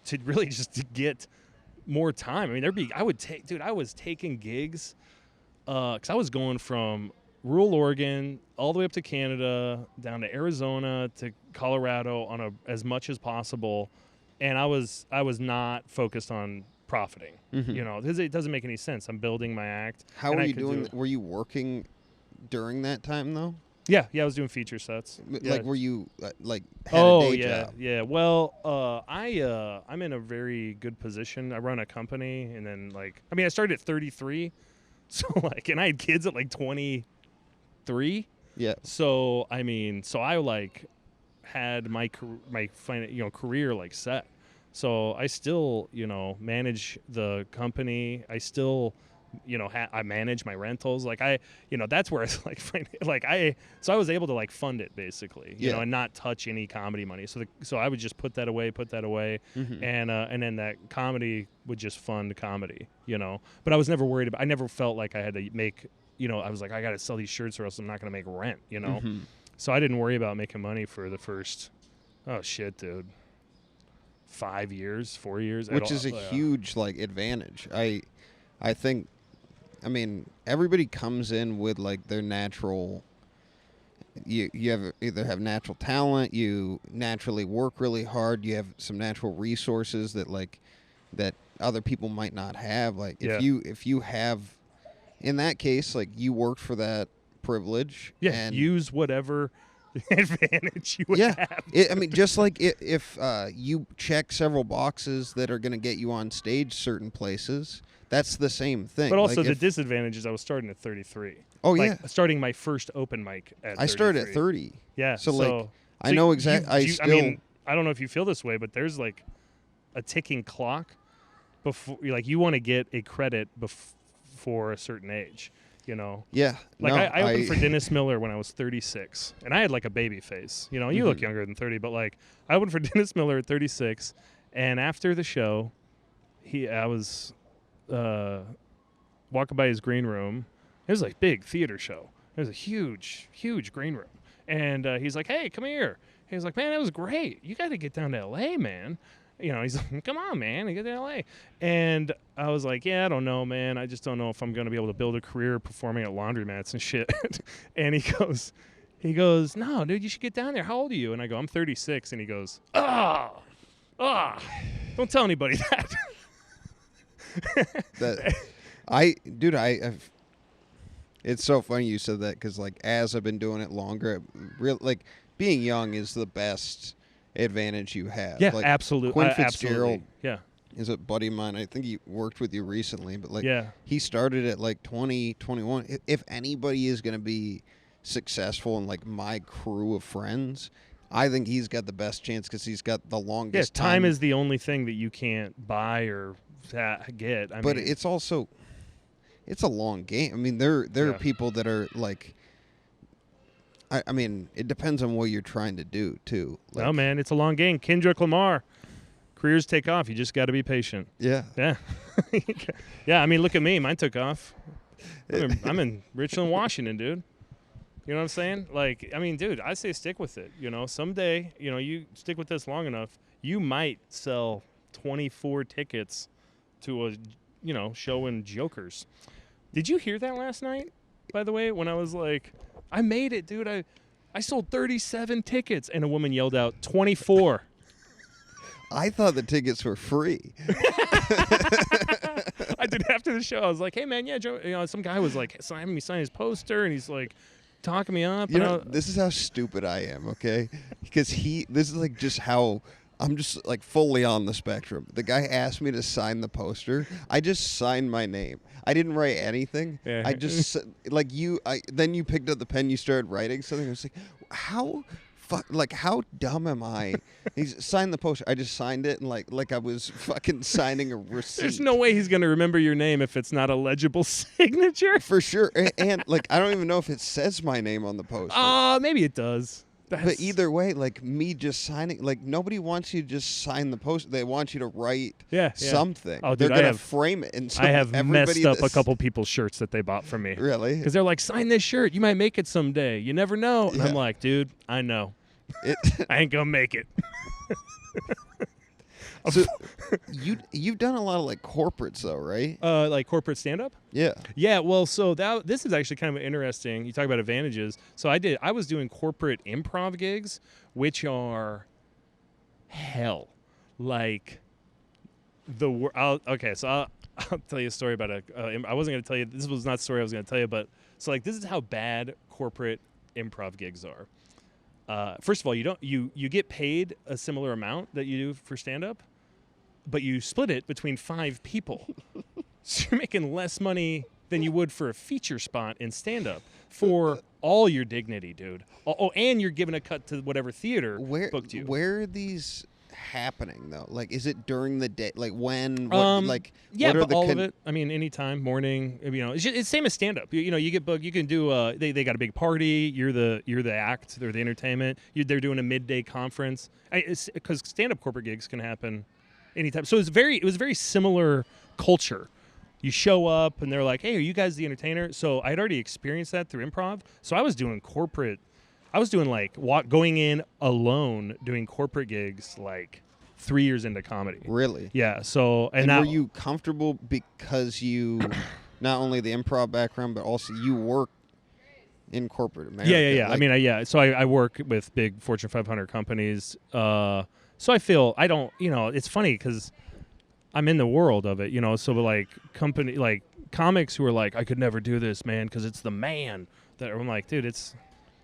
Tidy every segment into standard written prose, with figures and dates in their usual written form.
to really just to get more time. I mean, I was taking gigs because I was going from rural Oregon all the way up to Canada, down to Arizona to Colorado on as much as possible, and I was not focused on profiting. Because it doesn't make any sense. I'm building my act. How were you doing? Were you working during that time though? Yeah, I was doing feature sets. Like, were you had a day job? Yeah. Well, I'm in a very good position. I run a company, and then I started at 33, so and I had kids at 23. Yeah. So I had my career set. So I still manage the company. I still I manage my rentals. That's where it's so I was able to fund it basically, and not touch any comedy money. So I would just put that away, Mm-hmm. and then that comedy would just fund comedy, But I was never worried about. I never felt like I had to make, I was like, I got to sell these shirts or else I'm not going to make rent, Mm-hmm. So I didn't worry about making money for the first, 5 years, 4 years, which is a huge advantage. I think. I mean, everybody comes in with their natural. You either have natural talent, you naturally work really hard, you have some natural resources that other people might not have. If you have, in that case, you worked for that privilege. Yeah, and use whatever advantage you would have. Just if you check several boxes that are going to get you on stage certain places. That's the same thing. But also the disadvantage is I was starting at 33. Oh, yeah. Starting my first open mic at 33. I started at 30. Yeah. So I know exactly. I don't know if you feel this way, but there's a ticking clock before you want to get a credit before a certain age, Yeah. I opened for Dennis Miller when I was 36, and I had a baby face. You look younger than 30, but I opened for Dennis Miller at 36, and after the show, I was walking by his green room. It was big theater show. It was a huge green room. And he's like, hey, come here. He was like, man, that was great. You got to get down to L.A., man. He's like, come on, man, get to L.A. And I was like, yeah, I don't know, man. I just don't know if I'm going to be able to build a career performing at laundromats and shit. And he goes, no, dude, you should get down there. How old are you? And I go, I'm 36. And he goes, don't tell anybody that. It's so funny you said that because as I've been doing it longer, being young is the best advantage you have. Yeah, absolutely. Quinn Fitzgerald, yeah, is a buddy of mine. I think he worked with you recently, but yeah, he started at 20, 21. If anybody is going to be successful in my crew of friends, I think he's got the best chance because he's got the longest time. Time is the only thing that you can't buy or get. But it's also, it's a long game. There are people that are it depends on what you're trying to do too. No, man, it's a long game. Kendrick Lamar, careers take off. You just got to be patient. Yeah. Yeah. Yeah. Look at me. Mine took off. I'm in Richland, Washington, dude. You know what I'm saying? Dude, I say stick with it. Someday, you stick with this long enough, you might sell 24 tickets to a, show in Jokers. Did you hear that last night, by the way, when I was I made it, dude. I sold 37 tickets, and a woman yelled out, 24. I thought the tickets were free. I did after the show. I was like, hey, man, yeah, Joe, some guy was sign his poster, and he's talking me up. This is how stupid I am, okay? Because this is just how I'm just fully on the spectrum. The guy asked me to sign the poster. I just signed my name. I didn't write anything. Yeah. I just then you picked up the pen, you started writing something. I was how dumb am I? He signed the poster. I just signed it and I was fucking signing a receipt. There's no way he's gonna remember your name if it's not a legible signature. For sure. And I don't even know if it says my name on the poster. Maybe it does. But either way, me just signing, nobody wants you to just sign the poster. They want you to write something. Oh, dude, they're going to frame it. And so I have messed up a couple people's shirts that they bought from me. Really? Because they're like, sign this shirt. You might make it someday. You never know. And I'm like, dude, I know. I ain't going to make it. So you've done a lot of like corporates though, right? Like corporate stand-up? Yeah. Yeah, well, so this is actually kind of interesting. You talk about advantages. So I was doing corporate improv gigs, which are hell. Like I'll tell you a story about I wasn't going to tell you, this was not the story I was going to tell you, but so like this is how bad corporate improv gigs are. First of all, you get paid a similar amount that you do for stand-up, but you split it between 5 people. So you're making less money than you would for a feature spot in stand-up for all your dignity, dude. Oh, and you're giving a cut to whatever theater booked you. Where are these happening though? Like, is it during the day? Like when? Yeah, what are but the all of it. I mean, anytime, morning. It's same as stand-up. You get booked. You can do. They got a big party. You're the act. They're the entertainment. They're doing a midday conference. Because stand-up corporate gigs can happen anytime. So it was very similar culture. You show up and they're like, "Hey, are you guys the entertainer?" So I'd already experienced that through improv. So I was doing corporate. I was doing like going in alone doing corporate gigs like 3 years into comedy. Really? Yeah. So and were you comfortable because you not only the improv background but also you work in corporate America? Yeah. Like, So I work with big Fortune 500 companies. So I feel I don't. It's funny because I'm in the world of it. So like comics who are like, I could never do this, man, because it's the man. That I'm like, dude, it's.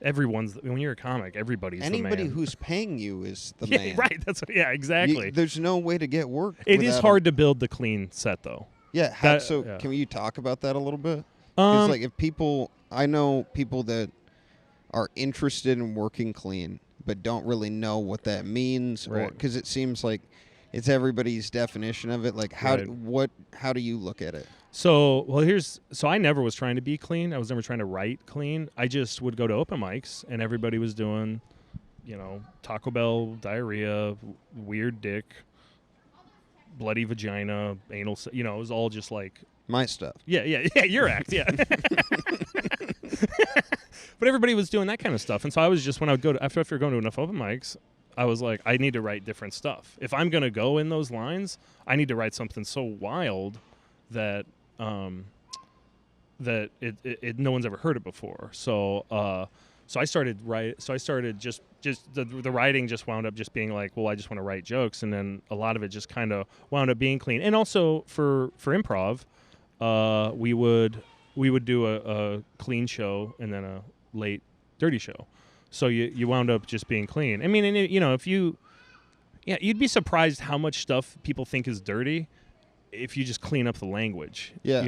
When you're a comic, everybody's anybody the man. who's paying you is the man. Right. Exactly. There's no way to get work. It is hard to build the clean set, though. Yeah. Can you talk about that a little bit? Like if I know people that are interested in working clean, but don't really know what that means, right. Because it seems like it's everybody's definition of it. Like how do you look at it? So I never was trying to be clean. I was never trying to write clean. I just would go to open mics and everybody was doing, Taco Bell diarrhea, weird dick, bloody vagina, anal. It was all just like my stuff. Yeah, your act. Yeah. But everybody was doing that kind of stuff, and so I was just when I would go to after going to enough open mics, I was like, I need to write different stuff. If I'm gonna go in those lines, I need to write something so wild that no one's ever heard it before. So I started just the writing just wound up just being like, well, I just want to write jokes, and then a lot of it just kind of wound up being clean. And also for improv, we would do a clean show and then a late dirty show. So you wound up just being clean. I mean, and if you'd be surprised how much stuff people think is dirty if you just clean up the language. Yeah.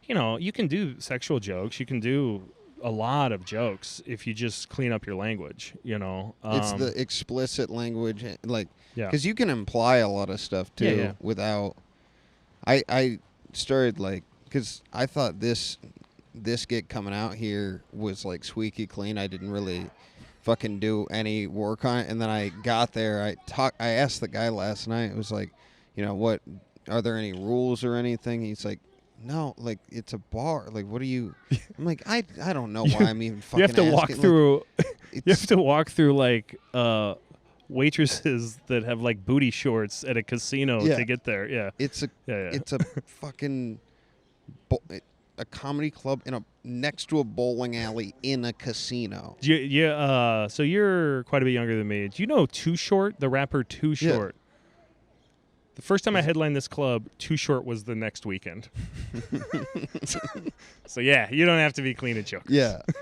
You can do sexual jokes. You can do a lot of jokes if you just clean up your language. It's the explicit language, like, because yeah. you can imply a lot of stuff too yeah. without. I started like because I thought this gig coming out here was like squeaky clean. I didn't really fucking do any work on it, and then I got there. I asked the guy last night. It was like, what are there any rules or anything? He's like, no, like it's a bar. Like, what are you? I'm like, I don't know why I'm even fucking. You have to asking. walk through. You have to walk through like waitresses that have like booty shorts at a casino to get there. Yeah, it's a fucking a comedy club next to a bowling alley in a casino. Yeah. So you're quite a bit younger than me. Do you know Too Short, the rapper Too Short? Yeah. The first time I headlined this club, Too Short was the next weekend. So yeah, you don't have to be clean at jokes. Yeah.